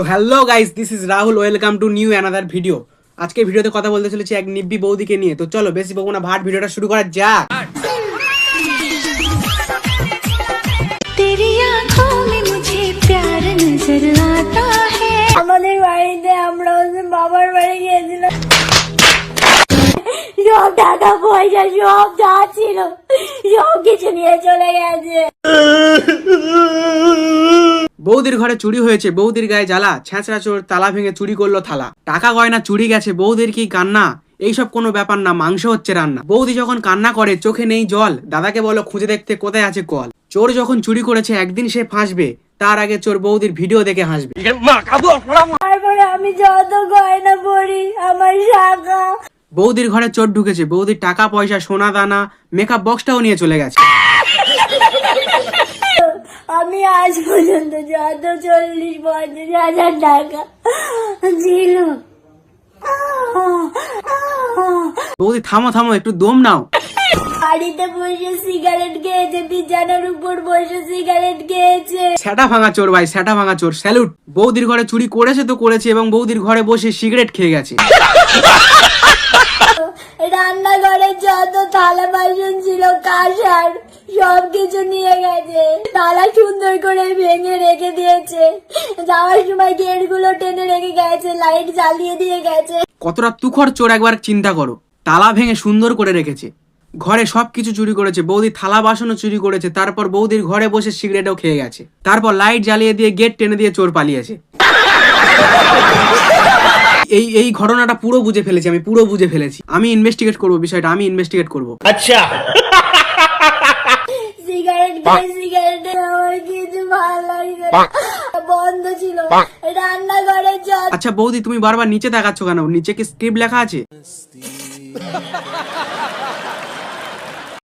Hello guys, this is Rahul, welcome to new another video. আজকে ভিডিওতে কথা বলতে চলেছি এক নিব্বি বৌদিকে নিয়ে। তো চলো বেশি বকবো না, ভাট ভিডিওটা শুরু করা যাক। আমাদের বাড়িতে আমরা বাবার বাড়ি গিয়েছিলাম, সব টাকা পয়সা সব যা ছিল সব কিছু নিয়ে চলে গেছে। বৌদির ঘরে চুরি হয়েছে, বৌদির গায়ে জ্বালা, ছেঁচড়া চোর তালা ভেঙে চুরি করলো থালা। টাকা গয়না চুরি গেছে, বৌদির কি কান্না। এইসব কোনো ব্যাপার না, মাংস হচ্ছে রান্না। বৌদি যখন কান্না করে চোখে নেই জল, দাদাকে বলো খুঁজে দেখতে কোথায় আছে কল। চোর যখন চুরি করেছে একদিন সে ফাঁসবে, তার আগে চোর বৌদির ভিডিও দেখে হাসবে। তারপরে আমি যত গয়না পরি আমার শাখা। বৌদির ঘরে চোর ঢুকেছে, বৌদির টাকা পয়সা সোনা দানা মেকআপ বক্সটাও নিয়ে চলে গেছে। আমি আজ পর্যন্ত যত 40-50 টাকা ছিল। বৌদি থামো থামো, একটু দম নাও। বাড়িতে বসে সিগারেট খেয়েছে, বিছানার উপর বসে সিগারেট খেয়েছে। সেটা ভাঙা চোর ভাই, সেটা ভাঙা চোর, স্যালুট। বৌদির ঘরে চুরি করেছে তো করেছে, এবং বৌদির ঘরে বসে সিগারেট খেয়ে গেছে। রান্নাঘরে যত থালা বাসন ছিল কাঁসার সব কিছু নিয়ে গেছে। তালা সুন্দর করে ভেঙে রেখে দিয়েছে, যাওয়ার সময় গেট গুলো টেনে রেখে গেছে, লাইট জ্বালিয়ে দিয়ে গেছে। কতটা তুখর চোর একবার চিন্তা করো। তালা ভেঙে সুন্দর করে রেখেছে, ঘরে সবকিছু চুরি করেছে, বৌদি থালা বাসনও চুরি করেছে, তারপর বৌদির ঘরে বসে সিগারেটও খেয়ে গেছে, তারপর লাইট জ্বালিয়ে দিয়ে গেট টেনে দিয়ে চোর পালিয়েছে। এই ঘটনাটা পুরো বুঝে ফেলেছি, আমি পুরো বুঝে ফেলেছি। আমি ইনভেস্টিগেট করবো বিষয়টা, আমি ইনভেস্টিগেট করবো। আচ্ছা, সিগারেট খেয়ে সিগারেটে আমার কিছু ভালো লাগছে না, বন্ধ ছিল। রান্নাঘরে যত আচ্ছা বৌদি, তুমি বারবার নিচে তাকাচ্ছ কেন? নিচে কি স্ক্রিপ্ট লেখা আছে?